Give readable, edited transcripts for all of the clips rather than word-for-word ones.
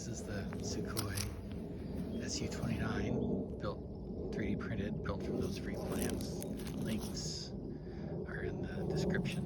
This is the Sukhoi Su-29, built 3D printed, built from those free plans. Links are in the description.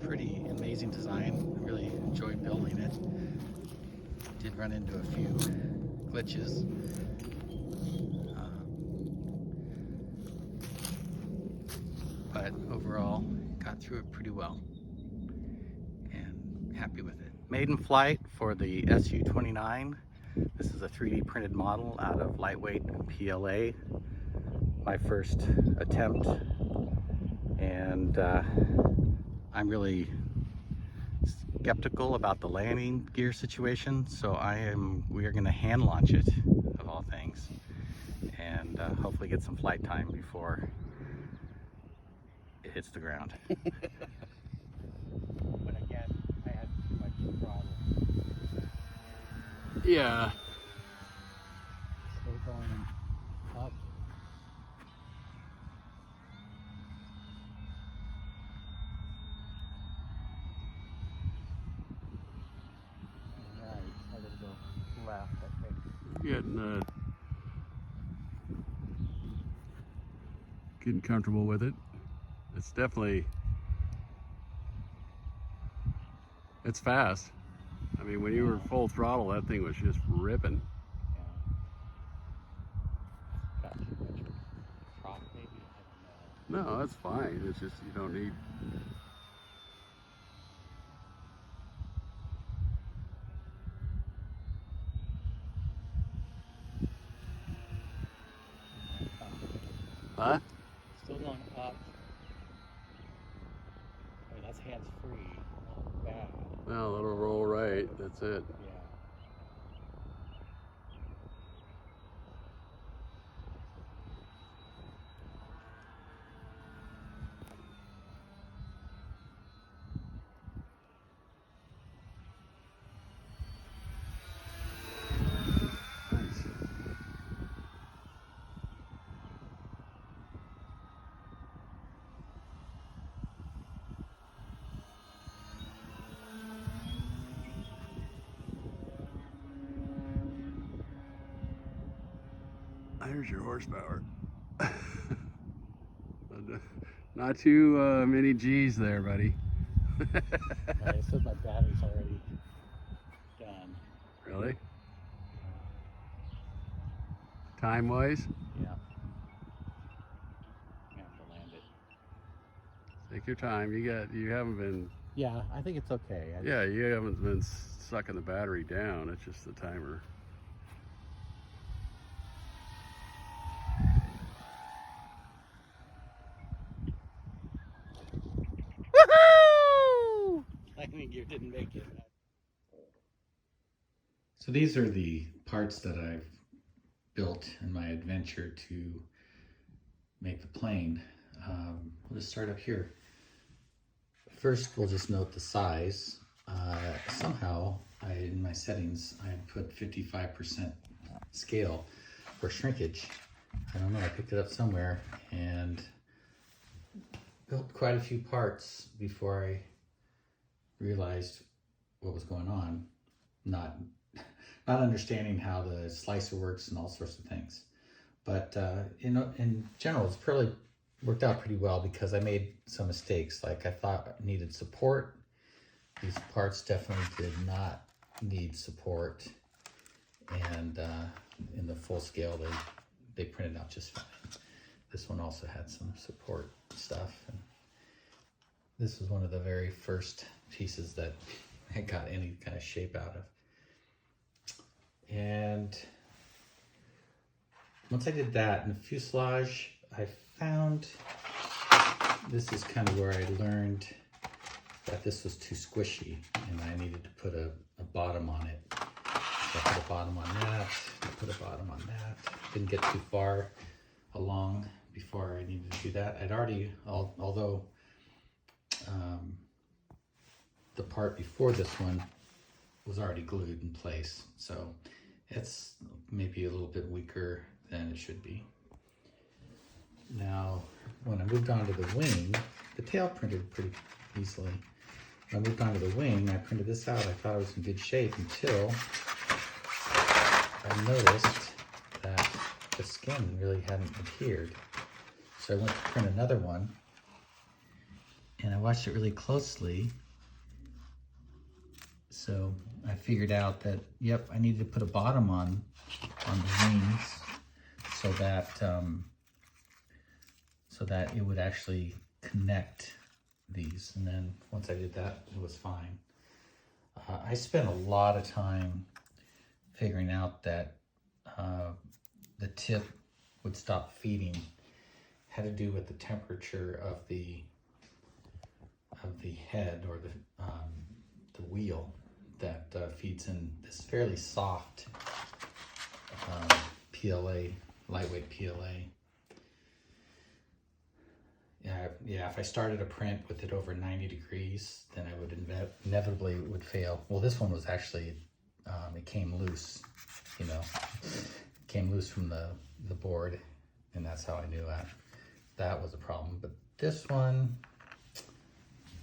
Pretty amazing design. I really enjoyed building it. Did run into a few glitches. But overall, got through it pretty well. And happy with it. Maiden Flight for the Su-29. This is a 3D printed model out of lightweight PLA. My first attempt, and I'm really skeptical about the landing gear situation, so we are going to hand launch it, of all things, and hopefully get some flight time before it hits the ground. But again, I had too much throttle. Yeah. Still going up. Right, I gotta go left, I think. Getting comfortable with it. It's definitely, it's fast. I mean, when you were full throttle, that thing was just ripping. Yeah. Got too much prop, maybe? I don't know. No, that's fine. It's just you don't need. Huh? Still going up. I mean, that's hands-free, not bad. Well, it'll roll right. That's it. Yeah. Nice. There's your horsepower. Not too many G's there, buddy. Right, it says my battery's already done. Really? Time-wise? Yeah. I have to land it. Take your time. You haven't been. Yeah, I think it's okay. Yeah, you haven't been sucking the battery down. It's just the timer. Woohoo! Landing gear didn't make it. So these are the parts that I've built in my adventure to make the plane. We'll just start up here. First, we'll just note the size. Somehow, in my settings, I put 55% scale for shrinkage. I don't know, I picked it up somewhere and built quite a few parts before I realized what was going on. Not understanding how the slicer works and all sorts of things. But in general, it's probably worked out pretty well because I made some mistakes. Like I thought it needed support. These parts definitely did not need support. And in the full scale, they printed out just fine. This one also had some support stuff. And this was one of the very first pieces that I got any kind of shape out of. And once I did that in the fuselage, I found this is kind of where I learned that this was too squishy and I needed to put a bottom on it. So I put a bottom on that, I put a bottom on that. Didn't get too far along before I needed to do that. I'd already, although the part before this one was already glued in place, so it's maybe a little bit weaker than it should be. Now, when I moved on to the wing, the tail printed pretty easily. I moved on to the wing. I printed this out. I thought it was in good shape until I noticed that the skin really hadn't adhered. So I went to print another one, and I watched it really closely. So I figured out that, yep, I needed to put a bottom on the wings so that it would actually connect these. And then once I did that, it was fine. I spent a lot of time figuring out that the tip would stop feeding. Had to do with the temperature of the head, or the wheel that feeds in this fairly soft PLA, lightweight PLA. Yeah, if I started a print with it over 90 degrees, then I would inevitably would fail. Well, this one was actually, it came loose, you know, it came loose from the board, and that's how I knew that was a problem. But this one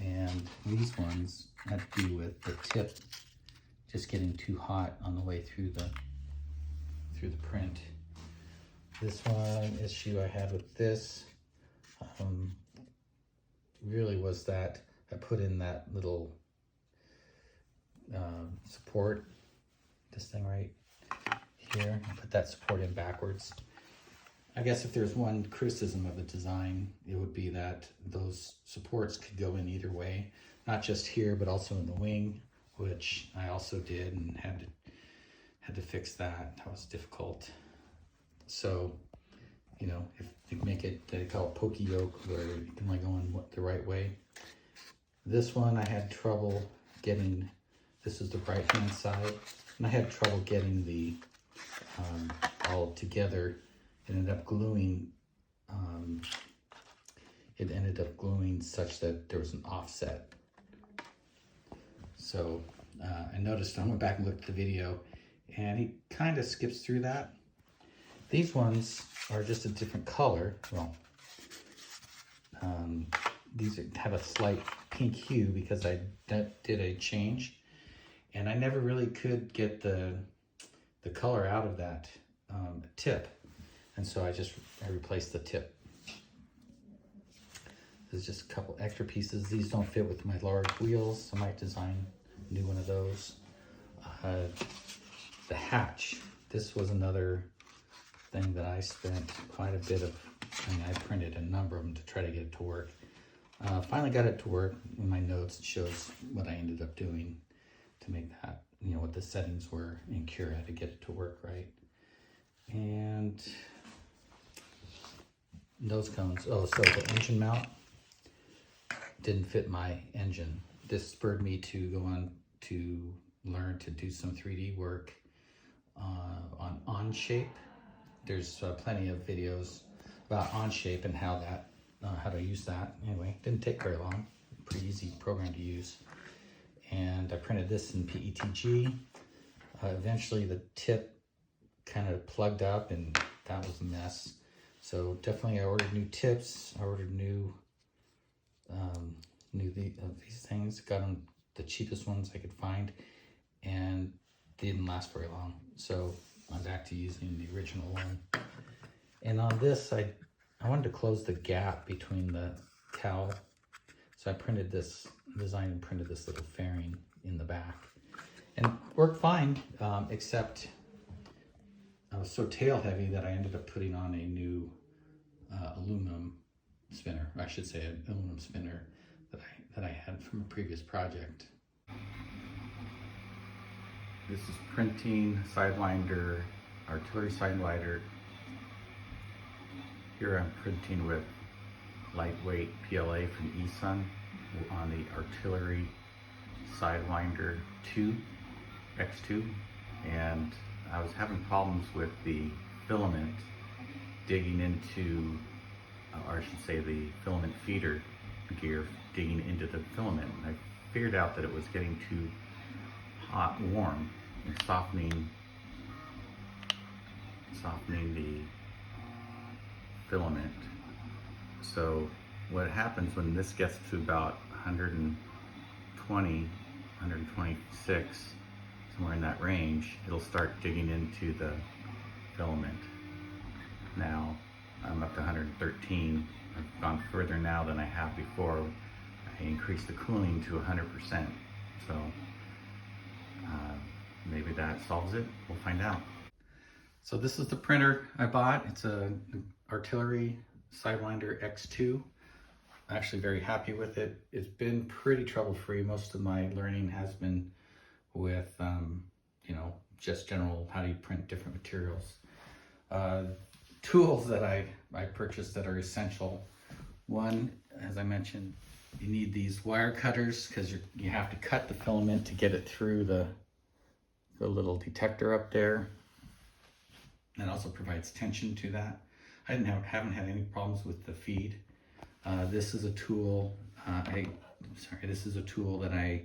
and these ones had to do with the tip just getting too hot on the way through the print. This one issue I had with this really was that I put in that little support, this thing right here. I put that support in backwards. I guess if there's one criticism of the design, it would be that those supports could go in either way, not just here, but also in the wing, which I also did and had to fix that. That was difficult. So, you know, if you make it, they call it pokey yoke, where you can only go in the right way. This one I had trouble getting. This is the right hand side, and I had trouble getting the all together. It ended up gluing. It ended up gluing such that there was an offset. So I noticed, I went back and looked at the video, and he kind of skips through that. These ones are just a different color. Well, these have a slight pink hue because I did a change, and I never really could get the color out of that tip, and so I replaced the tip. There's just a couple extra pieces. These don't fit with my large wheels. I might design a new one of those. The hatch. This was another thing that I spent quite a bit of, I printed a number of them to try to get it to work. Finally got it to work. In my notes, it shows what I ended up doing to make that, you know, what the settings were in Cura to get it to work right. And nose cones. Oh, so the engine mount didn't fit my engine. This spurred me to go on to learn to do some 3D work on Onshape. There's plenty of videos about Onshape and how to use that. Anyway, didn't take very long. Pretty easy program to use. And I printed this in PETG. Eventually the tip kind of plugged up, and that was a mess. So definitely I ordered new tips. I ordered new these things. Got them the cheapest ones I could find, and they didn't last very long. So I'm back to using the original one. And on this, I wanted to close the gap between the cowl. So I printed this, designed and printed this little fairing in the back. And it worked fine, except I was so tail heavy that I ended up putting on a new aluminum spinner. I should say an aluminum spinner that I had from a previous project. This is printing Sidewinder, artillery Sidewinder. Here I'm printing with lightweight PLA from eSun on the artillery Sidewinder X2, and I was having problems with the filament digging into, or I should say the filament feeder gear digging into the filament. And I figured out that it was getting too hot, warm, and softening the filament. So what happens when this gets to about 120 120, 126, somewhere in that range, it'll start digging into the filament. Now I'm up to 113. I've gone further now than I have before. I increased the cooling to 100%. So maybe that solves it. We'll find out. So this is the printer I bought. It's an Artillery Sidewinder X2. I'm actually very happy with it. It's been pretty trouble-free. Most of my learning has been with, you know, just general how do you print different materials. Tools that I purchased that are essential. One, as I mentioned, you need these wire cutters because you have to cut the filament to get it through the little detector up there. That also provides tension to that. I haven't had any problems with the feed. This is a tool. This is a tool that I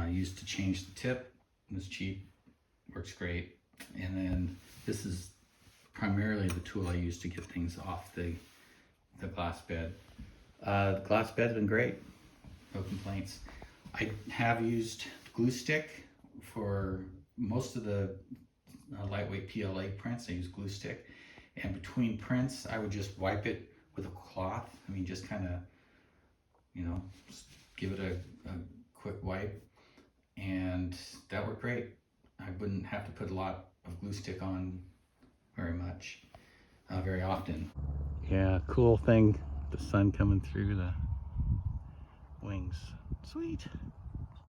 used to change the tip. It was cheap, works great. And then this is primarily the tool I use to get things off the glass bed. The glass bed's been great, no complaints. I have used glue stick for most of the lightweight PLA prints. I use glue stick, and between prints I would just wipe it with a cloth. I mean, just kind of, you know, just give it a quick wipe, and that worked great. I wouldn't have to put a lot of glue stick on very often. Yeah, cool thing, the sun coming through the wings. Sweet.